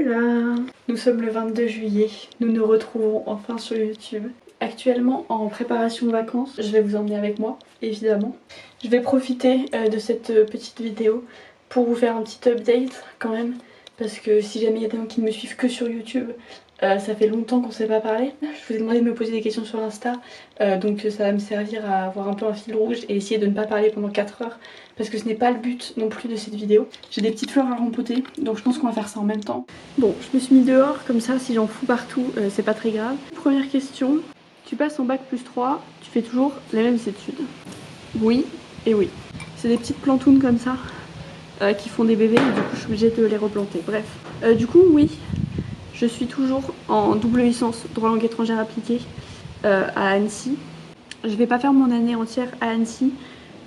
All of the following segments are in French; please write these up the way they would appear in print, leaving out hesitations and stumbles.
là. Nous sommes le 22 juillet, nous nous retrouvons enfin sur YouTube. Actuellement en préparation de vacances, je vais vous emmener avec moi, évidemment. Je vais profiter de cette petite vidéo pour vous faire un petit update quand même. Parce que si jamais il y a des gens qui ne me suivent que sur YouTube, ça fait longtemps qu'on ne s'est pas parlé. Je vous ai demandé de me poser des questions sur Insta, donc ça va me servir à avoir un peu un fil rouge et essayer de ne pas parler pendant 4 heures. Parce que ce n'est pas le but non plus de cette vidéo. J'ai des petites fleurs à rempoter, donc je pense qu'on va faire ça en même temps. Bon, je me suis mis dehors, comme ça si j'en fous partout, c'est pas très grave. Première question, tu passes en bac plus 3, tu fais toujours les mêmes études? Oui et oui. C'est des petites plantounes comme ça. Qui font des bébés et du coup je suis obligée de les replanter. Bref, du coup oui, je suis toujours en double licence droit langue étrangère appliquée à Annecy. Je vais pas faire mon année entière à Annecy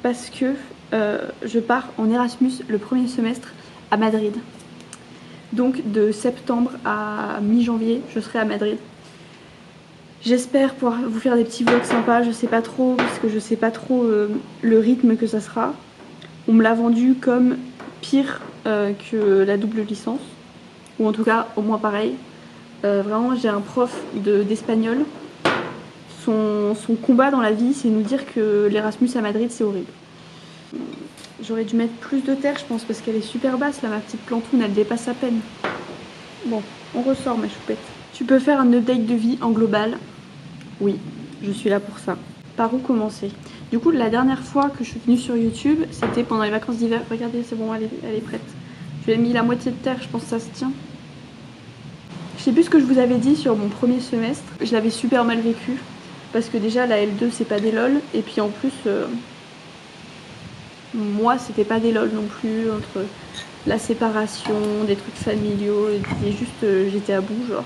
parce que je pars en Erasmus le premier semestre à Madrid. Donc de septembre à mi-janvier je serai à Madrid. J'espère pouvoir vous faire des petits vlogs sympas, je sais pas trop parce que je sais pas trop le rythme que ça sera. On me l'a vendu comme pire que la double licence, ou en tout cas au moins pareil. Vraiment j'ai un prof d'espagnol, son combat dans la vie c'est nous dire que l'Erasmus à Madrid c'est horrible. J'aurais dû mettre plus de terre je pense parce qu'elle est super basse là, ma petite plantoune elle dépasse à peine. Bon, on ressort ma choupette. Tu peux faire un update de vie en global? Oui, je suis là pour ça. Par où commencer? Du coup, la dernière fois que je suis venue sur YouTube, c'était pendant les vacances d'hiver. Regardez, c'est bon, elle est prête. Je lui ai mis la moitié de terre, je pense que ça se tient. Je sais plus ce que je vous avais dit sur mon premier semestre. Je l'avais super mal vécu. Parce que déjà, la L2, c'est pas des lol. Et puis en plus, moi, c'était pas des lol non plus. Entre la séparation, des trucs familiaux, et juste, j'étais à bout, genre.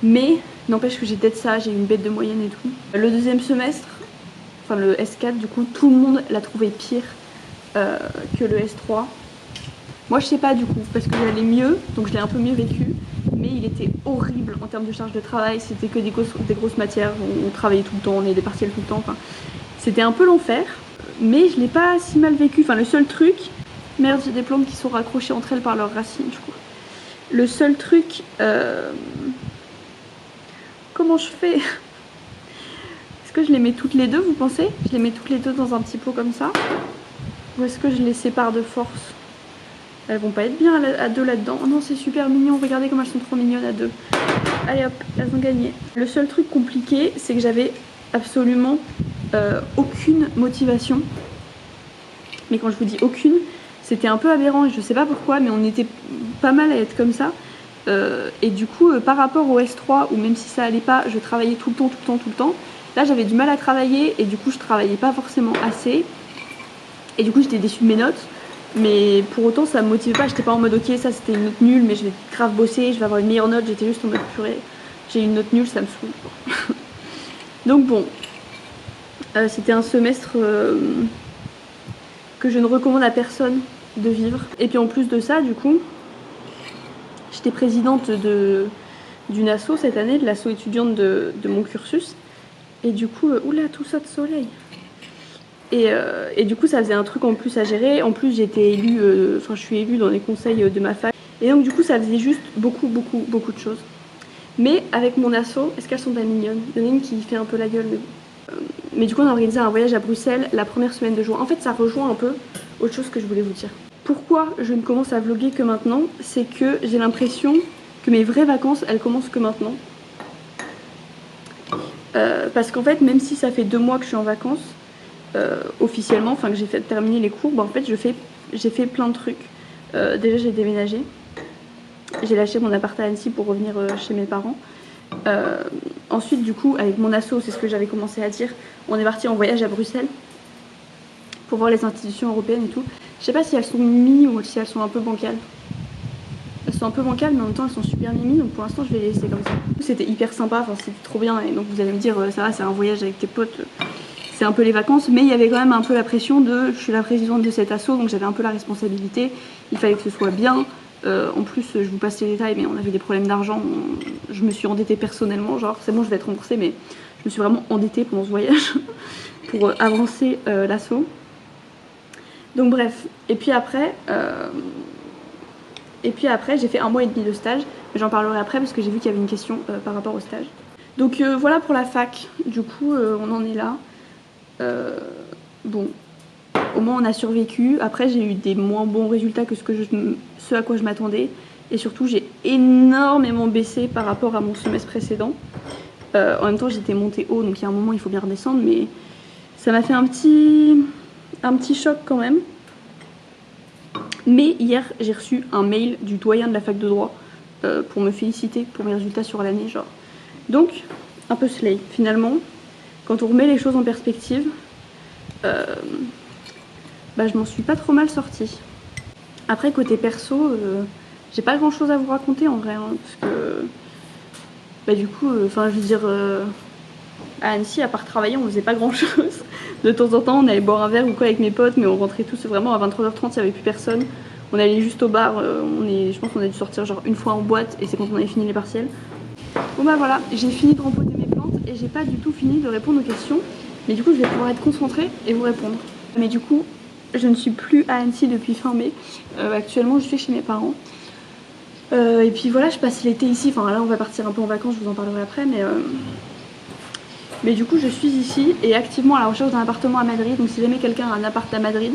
Mais, n'empêche que j'étais de ça, j'ai eu une bête de moyenne et tout. Le deuxième semestre, enfin le S4 du coup, tout le monde l'a trouvé pire que le S3. Moi je sais pas du coup, parce que j'allais mieux, donc je l'ai un peu mieux vécu. Mais il était horrible en termes de charge de travail, c'était que des grosses matières, on travaillait tout le temps, on avait des partiels tout le temps, enfin, c'était un peu l'enfer. Mais je l'ai pas si mal vécu, enfin le seul truc, merde j'ai des plantes qui sont raccrochées entre elles par leurs racines du coup. Le seul truc, comment je fais? Est-ce que je les mets toutes les deux, vous pensez? Je les mets toutes les deux dans un petit pot comme ça? Ou est-ce que je les sépare de force? Elles vont pas être bien à deux là-dedans. Oh non, c'est super mignon, regardez comme elles sont trop mignonnes à deux. Allez hop, elles ont gagné. Le seul truc compliqué, c'est que j'avais absolument aucune motivation. Mais quand je vous dis aucune, c'était un peu aberrant et je sais pas pourquoi, mais on était pas mal à être comme ça. Et du coup, par rapport au S3, où même si ça allait pas, je travaillais tout le temps. Là, j'avais du mal à travailler et du coup, je travaillais pas forcément assez. Et du coup, j'étais déçue de mes notes. Mais pour autant, ça me motivait pas. J'étais pas en mode ok, ça c'était une note nulle, mais je vais grave bosser, je vais avoir une meilleure note. J'étais juste en mode purée, j'ai une note nulle, ça me saoule. Donc bon, c'était un semestre que je ne recommande à personne de vivre. Et puis en plus de ça, du coup, j'étais présidente d'une asso cette année, de l'asso étudiante de mon cursus. Et du coup, oula, tout ça de soleil. Et du coup, ça faisait un truc en plus à gérer. En plus, j'étais élue, je suis élue dans les conseils de ma fac. Et donc, du coup, ça faisait juste beaucoup de choses. Mais avec mon asso, est-ce qu'elles sont pas mignonnes? Il y en a une qui fait un peu la gueule, mais bon. Mais du coup, on a organisé un voyage à Bruxelles la première semaine de juin. En fait, ça rejoint un peu autre chose que je voulais vous dire. Pourquoi je ne commence à vlogger que maintenant? C'est que j'ai l'impression que mes vraies vacances, elles commencent que maintenant. Parce qu'en fait, même si ça fait 2 mois que je suis en vacances, officiellement, enfin que j'ai fait terminer les cours, bah en fait j'ai fait plein de trucs. Déjà j'ai déménagé, j'ai lâché mon appart à Annecy pour revenir chez mes parents. Ensuite du coup avec mon asso, c'est ce que j'avais commencé à dire, on est parti en voyage à Bruxelles pour voir les institutions européennes et tout. Je sais pas si elles sont mimi ou si elles sont un peu bancales. Elles sont un peu bancales mais en même temps elles sont super mimi, donc pour l'instant je vais les laisser comme ça. C'était hyper sympa, enfin c'était trop bien et donc vous allez me dire ça va, c'est un voyage avec tes potes. C'est un peu les vacances, mais il y avait quand même un peu la pression de je suis la présidente de cet asso, donc j'avais un peu la responsabilité, il fallait que ce soit bien. En plus, je vous passe les détails, mais on avait des problèmes d'argent, je me suis endettée personnellement, genre c'est bon, je vais être remboursée, mais je me suis vraiment endettée pendant ce voyage pour avancer l'asso. Donc bref, et puis après, Et puis après j'ai fait 1 mois et demi de stage, mais j'en parlerai après parce que j'ai vu qu'il y avait une question par rapport au stage. Donc voilà pour la fac, du coup on en est là. Bon, au moins on a survécu. Après j'ai eu des moins bons résultats que ce à quoi je m'attendais. Et surtout j'ai énormément baissé par rapport à mon semestre précédent. En même temps j'étais montée haut, donc il y a un moment il faut bien redescendre, mais ça m'a fait un petit choc quand même. Mais hier j'ai reçu un mail du doyen de la fac de droit pour me féliciter pour mes résultats sur l'année, genre. Donc un peu slay finalement, quand on remet les choses en perspective, bah, je m'en suis pas trop mal sortie. Après côté perso, j'ai pas grand chose à vous raconter en vrai, hein, parce que bah, du coup, enfin je veux dire, à Annecy, à part travailler, on faisait pas grand chose. De temps en temps on allait boire un verre ou quoi avec mes potes, mais on rentrait tous vraiment à 23h30, il y avait plus personne. On allait juste au bar, je pense qu'on a dû sortir genre une fois en boîte, et c'est quand on avait fini les partiels. Bon bah voilà, j'ai fini de rempoter mes plantes et j'ai pas du tout fini de répondre aux questions. Mais du coup je vais pouvoir être concentrée et vous répondre. Mais du coup je ne suis plus à Annecy depuis fin mai. Actuellement je suis chez mes parents. Et puis voilà, je passe l'été ici. Enfin là on va partir un peu en vacances, je vous en parlerai après. Mais du coup je suis ici et activement à la recherche d'un appartement à Madrid. Donc si jamais quelqu'un a un appart à Madrid,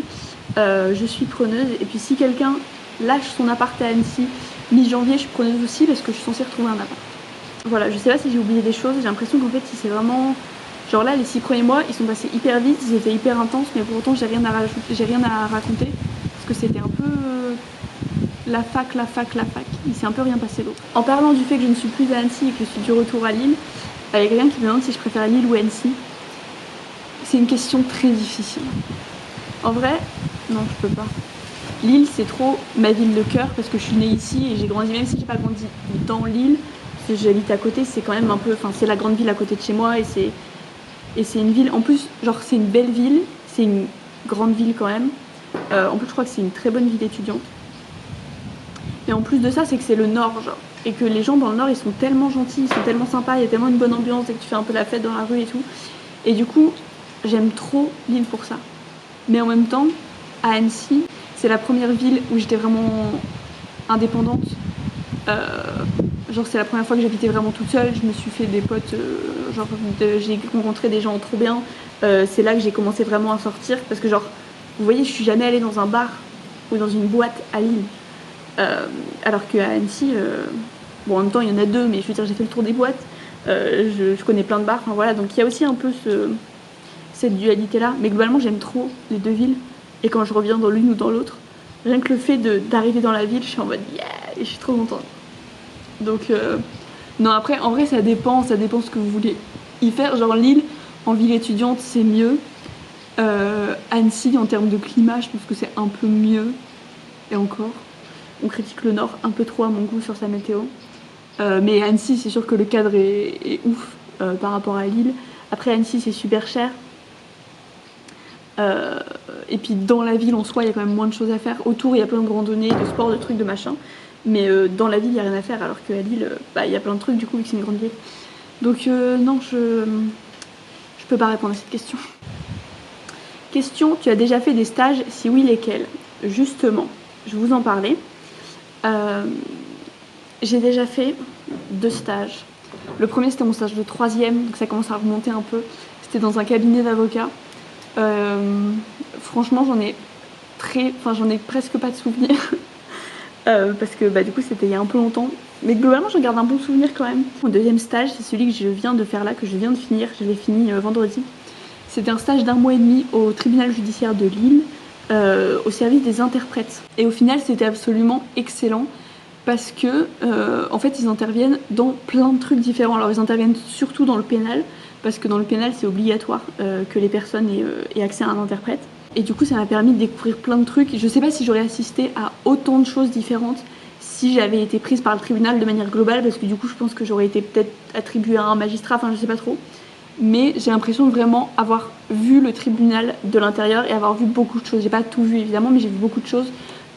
je suis preneuse. Et puis si quelqu'un lâche son appart à Annecy mi-janvier, je suis preneuse aussi parce que je suis censée retrouver un appart. Voilà, je sais pas si j'ai oublié des choses, j'ai l'impression qu'en fait c'est vraiment... Genre là les 6 premiers mois ils sont passés hyper vite, ils étaient hyper intenses, mais pour autant j'ai rien à raconter. Parce que c'était un peu la fac. Il s'est un peu rien passé d'autre. En parlant du fait que je ne suis plus à Annecy et que je suis du retour à Lille, il y a quelqu'un qui me demande si je préfère Lille ou Annecy. C'est une question très difficile. En vrai, non je peux pas. Lille c'est trop ma ville de cœur parce que je suis née ici et j'ai grandi, même si j'ai pas grandi dans Lille. J'habite à côté, c'est quand même un peu, enfin c'est la grande ville à côté de chez moi et c'est une ville, en plus genre c'est une belle ville, c'est une grande ville quand même, en plus je crois que c'est une très bonne ville étudiante. Et en plus de ça c'est que c'est le nord genre, et que les gens dans le nord ils sont tellement gentils, ils sont tellement sympas, il y a tellement une bonne ambiance et que tu fais un peu la fête dans la rue et tout. Et du coup j'aime trop Lille pour ça. Mais en même temps à Annecy c'est la première ville où j'étais vraiment indépendante. Genre c'est la première fois que j'habitais vraiment toute seule, je me suis fait des potes, j'ai rencontré des gens trop bien. C'est là que j'ai commencé vraiment à sortir parce que genre, vous voyez, je suis jamais allée dans un bar ou dans une boîte à Lille. Alors qu'à Annecy, bon en même temps il y en a 2, mais je veux dire j'ai fait le tour des boîtes, je connais plein de bars, enfin voilà, donc il y a aussi un peu cette dualité là. Mais globalement j'aime trop les deux villes et quand je reviens dans l'une ou dans l'autre, rien que le fait d'arriver dans la ville, je suis en mode yeah, et je suis trop contente. Donc non après en vrai ça dépend ce que vous voulez y faire. Genre Lille en ville étudiante c'est mieux. Annecy en termes de climat je pense que c'est un peu mieux. Et encore, on critique le nord un peu trop à mon goût sur sa météo. Mais Annecy c'est sûr que le cadre est ouf par rapport à Lille. Après Annecy c'est super cher. Et puis dans la ville en soi il y a quand même moins de choses à faire. Autour il y a plein de randonnées, de sports, de trucs, de machin. Mais dans la ville il n'y a rien à faire alors qu'à Lille il y a plein de trucs du coup vu que c'est une grande ville. Donc non je peux pas répondre à cette question. Question, tu as déjà fait des stages? Si oui lesquels? Justement, je vous en parlais. J'ai déjà fait 2 stages. Le premier c'était mon stage de 3e, donc ça commence à remonter un peu. C'était dans un cabinet d'avocats. Franchement j'en ai presque pas de souvenirs. Parce que du coup c'était il y a un peu longtemps. Mais globalement je garde un bon souvenir quand même. Mon deuxième stage c'est celui que je viens de faire là, que je viens de finir. Je l'ai fini vendredi. C'était un stage d'1 mois et demi au tribunal judiciaire de Lille, au service des interprètes. Et au final c'était absolument excellent. Parce que en fait ils interviennent dans plein de trucs différents. Alors ils interviennent surtout dans le pénal, parce que dans le pénal c'est obligatoire que les personnes aient accès à un interprète. Et du coup ça m'a permis de découvrir plein de trucs. Je sais pas si j'aurais assisté à autant de choses différentes si j'avais été prise par le tribunal de manière globale, parce que du coup je pense que j'aurais été peut-être attribuée à un magistrat, enfin je sais pas trop. Mais j'ai l'impression de vraiment avoir vu le tribunal de l'intérieur et avoir vu beaucoup de choses. J'ai pas tout vu évidemment, mais j'ai vu beaucoup de choses.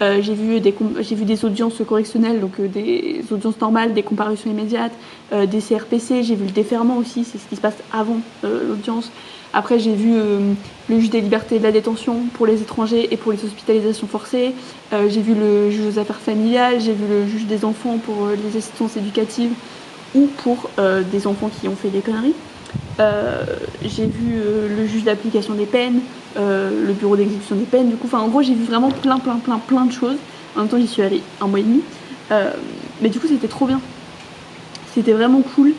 J'ai vu des audiences correctionnelles, donc des audiences normales, des comparutions immédiates, des CRPC, j'ai vu le déferment aussi, c'est ce qui se passe avant l'audience. Après j'ai vu le juge des libertés et de la détention pour les étrangers et pour les hospitalisations forcées. J'ai vu le juge aux affaires familiales, j'ai vu le juge des enfants pour les assistances éducatives ou pour des enfants qui ont fait des conneries. J'ai vu le juge d'application des peines, le bureau d'exécution des peines, du coup, en gros j'ai vu vraiment plein de choses. En même temps j'y suis allée 1 mois et demi, mais du coup c'était trop bien, c'était vraiment cool,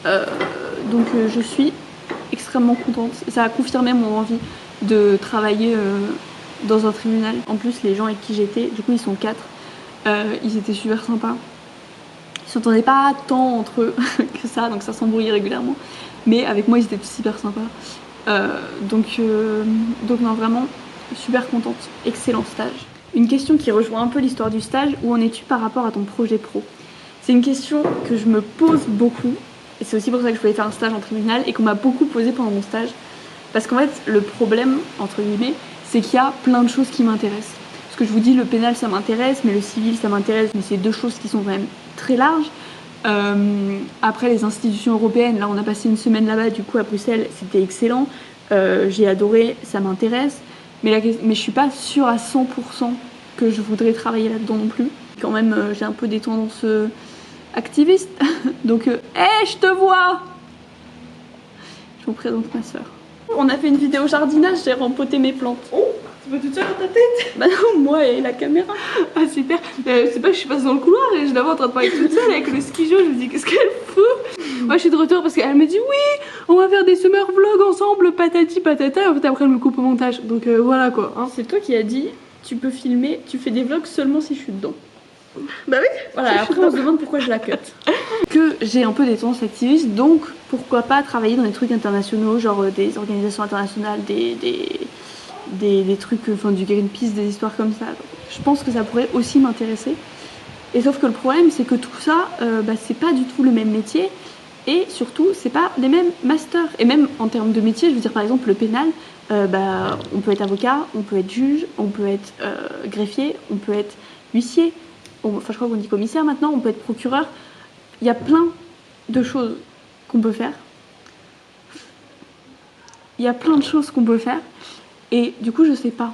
donc je suis extrêmement contente. Ça a confirmé mon envie de travailler dans un tribunal. En plus les gens avec qui j'étais, du coup ils sont 4, ils étaient super sympas. Ils s'entendaient pas tant entre eux que ça, donc ça s'embrouillait régulièrement. Mais avec moi ils étaient tous hyper sympas. Donc non, vraiment super contente. Excellent stage. Une question qui rejoint un peu l'histoire du stage, où en es-tu par rapport à ton projet pro? C'est une question que je me pose beaucoup. Et c'est aussi pour ça que je voulais faire un stage en tribunal et qu'on m'a beaucoup posé pendant mon stage. Parce qu'en fait, le problème, entre guillemets, c'est qu'il y a plein de choses qui m'intéressent. Parce que je vous dis, le pénal ça m'intéresse, mais le civil ça m'intéresse, mais c'est deux choses qui sont quand même très larges. Après les institutions européennes, là on a passé une semaine là-bas, du coup à Bruxelles, c'était excellent. J'ai adoré, ça m'intéresse. Mais je suis pas sûre à 100% que je voudrais travailler là-dedans non plus. Quand même, j'ai un peu des tendances activistes. Donc, hey, je te vois! Je vous présente ma soeur. On a fait une vidéo jardinage, j'ai rempoté mes plantes. Oh, tu vas toute seule dans ta tête? Bah non, moi et la caméra. Ah super. C'est pas que je suis passée dans le couloir et je la vois en train de parler toute seule avec le skijo, je me dis qu'est-ce qu'elle fout? Moi je suis de retour parce qu'elle me dit oui, on va faire des summer vlogs ensemble, patati patata, et en fait après elle me coupe au montage. Donc voilà quoi. Hein. C'est toi qui as dit, tu peux filmer, tu fais des vlogs seulement si je suis dedans. Bah oui. Voilà, après on se demande pourquoi je la cut. Que j'ai un peu des tendances activistes, donc pourquoi pas travailler dans des trucs internationaux, genre des organisations internationales, des trucs, enfin du Greenpeace, des histoires comme ça. Je pense que ça pourrait aussi m'intéresser. Et sauf que le problème, c'est que tout ça, c'est pas du tout le même métier. Et surtout, c'est pas les mêmes masters. Et même en termes de métier, je veux dire par exemple le pénal, on peut être avocat, on peut être juge, on peut être greffier, on peut être huissier. Enfin, je crois qu'on dit commissaire maintenant, on peut être procureur. Il y a plein de choses qu'on peut faire. Et du coup, je sais pas.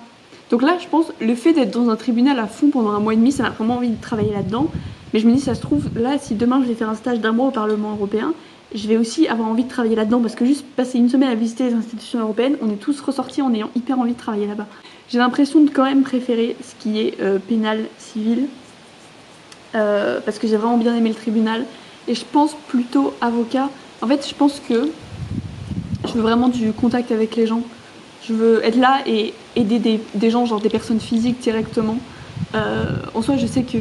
Donc là, je pense, le fait d'être dans un tribunal à fond pendant 1 mois et demi, ça m'a vraiment envie de travailler là-dedans. Mais je me dis, ça se trouve, là, si demain je vais faire un stage d'1 mois au Parlement européen, je vais aussi avoir envie de travailler là-dedans. Parce que juste passer une semaine à visiter les institutions européennes, on est tous ressortis en ayant hyper envie de travailler là-bas. J'ai l'impression de quand même préférer ce qui est pénal, civil. Parce que j'ai vraiment bien aimé le tribunal. Et je pense plutôt avocat. En fait, je pense que je veux vraiment du contact avec les gens. Je veux être là et aider des gens, genre des personnes physiques directement. En soi, je sais que...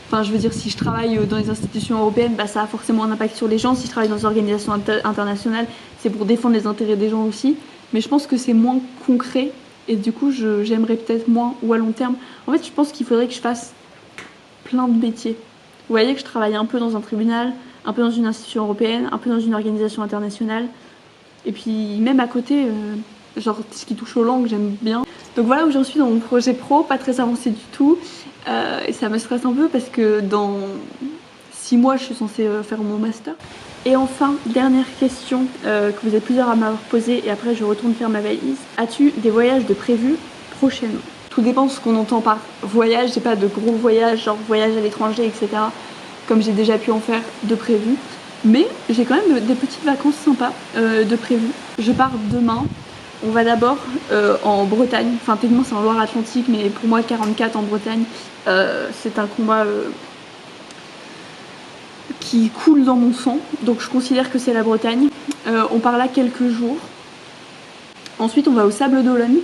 Enfin, je veux dire, si je travaille dans les institutions européennes, ça a forcément un impact sur les gens. Si je travaille dans des organisations internationales, c'est pour défendre les intérêts des gens aussi. Mais je pense que c'est moins concret. Et du coup, j'aimerais peut-être moins, ou à long terme. En fait, je pense qu'il faudrait que je fasse plein de métiers. Vous voyez que je travaille un peu dans un tribunal, un peu dans une institution européenne, un peu dans une organisation internationale. Et puis même à côté, genre ce qui touche aux langues, j'aime bien. Donc voilà où j'en suis dans mon projet pro, pas très avancé du tout. Et ça me stresse un peu parce que dans 6 mois, je suis censée faire mon master. Et enfin, dernière question que vous êtes plusieurs à m'avoir posée et après je retourne faire ma valise. As-tu des voyages de prévus prochainement? Tout dépend de ce qu'on entend par voyage. J'ai pas de gros voyages, genre voyage à l'étranger, etc. Comme j'ai déjà pu en faire de prévus. Mais j'ai quand même des petites vacances sympas de prévues. Je pars demain. On va d'abord en Bretagne. Enfin, techniquement, c'est en Loire-Atlantique, mais pour moi, 44 en Bretagne, c'est un combat qui coule dans mon sang. Donc, je considère que c'est la Bretagne. On part là quelques jours. Ensuite, on va au Sable d'Olonne.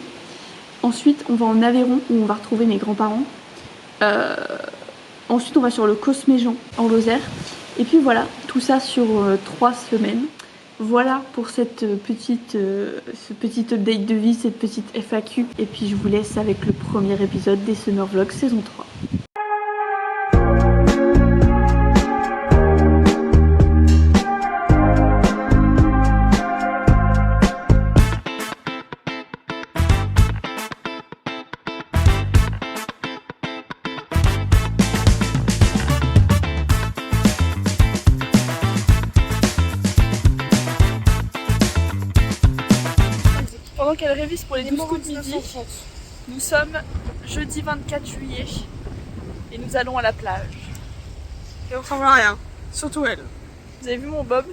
Ensuite, on va en Aveyron, où on va retrouver mes grands-parents. Ensuite, on va sur le Cosméjean, en Lozère. Et puis voilà, tout ça sur 3 semaines. Voilà pour ce petit update de vie, cette petite FAQ. Et puis je vous laisse avec le premier épisode des Summer Vlogs saison 3. qu'elle révise pour les 12 coups de midi. Nous sommes jeudi 24 juillet et nous allons à la plage. Et on ressemble à rien, surtout elle. Vous avez vu mon bob?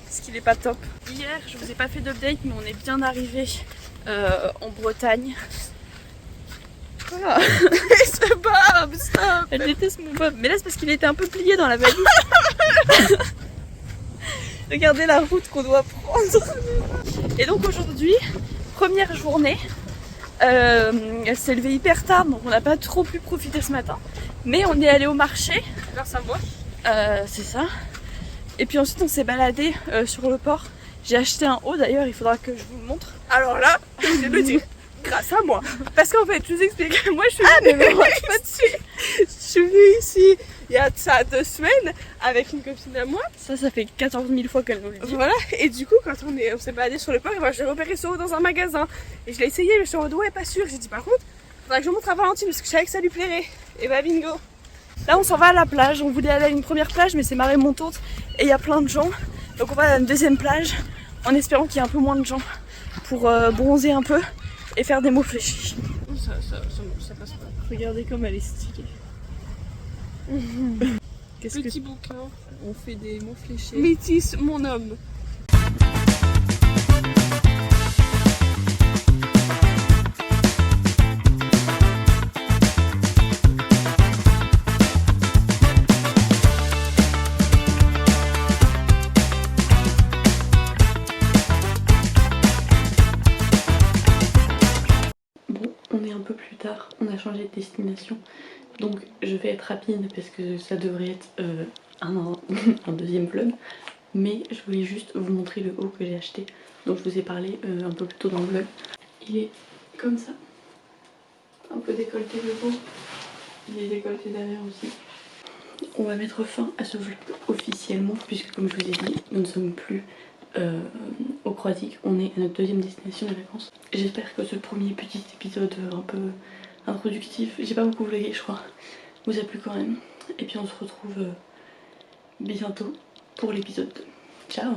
Parce qu'il est pas top. Hier, je vous ai pas fait d'update, mais on est bien arrivé en Bretagne. Voilà. Ce bob, stop. Elle déteste mon bob. Mais là, c'est parce qu'il était un peu plié dans la valise. Regardez la route qu'on doit prendre. Et donc aujourd'hui, première journée. Elle s'est levée hyper tard, donc on n'a pas trop pu profiter ce matin. Mais on est allé au marché. Grâce à moi. C'est ça. Et puis ensuite on s'est baladé sur le port. J'ai acheté un haut d'ailleurs, il faudra que je vous le montre. Alors là, je vais le dire. Grâce à moi. Parce qu'en fait, je vous explique. Moi, je suis venue ici il y a de ça 2 semaines avec une copine à moi. Ça fait 14 000 fois qu'elle nous le dit. Voilà. Et du coup, quand on s'est baladé sur le port, j'ai repéré ce haut dans un magasin. Et je l'ai essayé, mais je suis en mode ouais, pas sûr. J'ai dit par contre, faudrait que je montre à Valentine parce que je savais que ça lui plairait. Et bah bingo. Là, on s'en va à la plage. On voulait aller à une première plage, mais c'est marée montante et il y a plein de gens. Donc on va à une deuxième plage en espérant qu'il y ait un peu moins de gens pour bronzer un peu et faire des mots fléchis. Ça passe pas. Regardez comme elle est stylée. Petit bouquin. On fait des mots fléchés. Métis, mon homme. On est un peu plus tard, on a changé de destination, donc je vais être rapide parce que ça devrait être un deuxième vlog, mais je voulais juste vous montrer le haut que j'ai acheté, dont je vous ai parlé un peu plus tôt dans le vlog. Il est comme ça, un peu décolleté le haut, il est décolleté derrière aussi. On va mettre fin à ce vlog officiellement, puisque comme je vous ai dit, nous ne sommes plus au Croisic, on est à notre deuxième destination de vacances. J'espère que ce premier petit épisode un peu introductif, j'ai pas beaucoup vlogué je crois, vous a plu quand même. Et puis on se retrouve bientôt pour l'épisode 2. Ciao!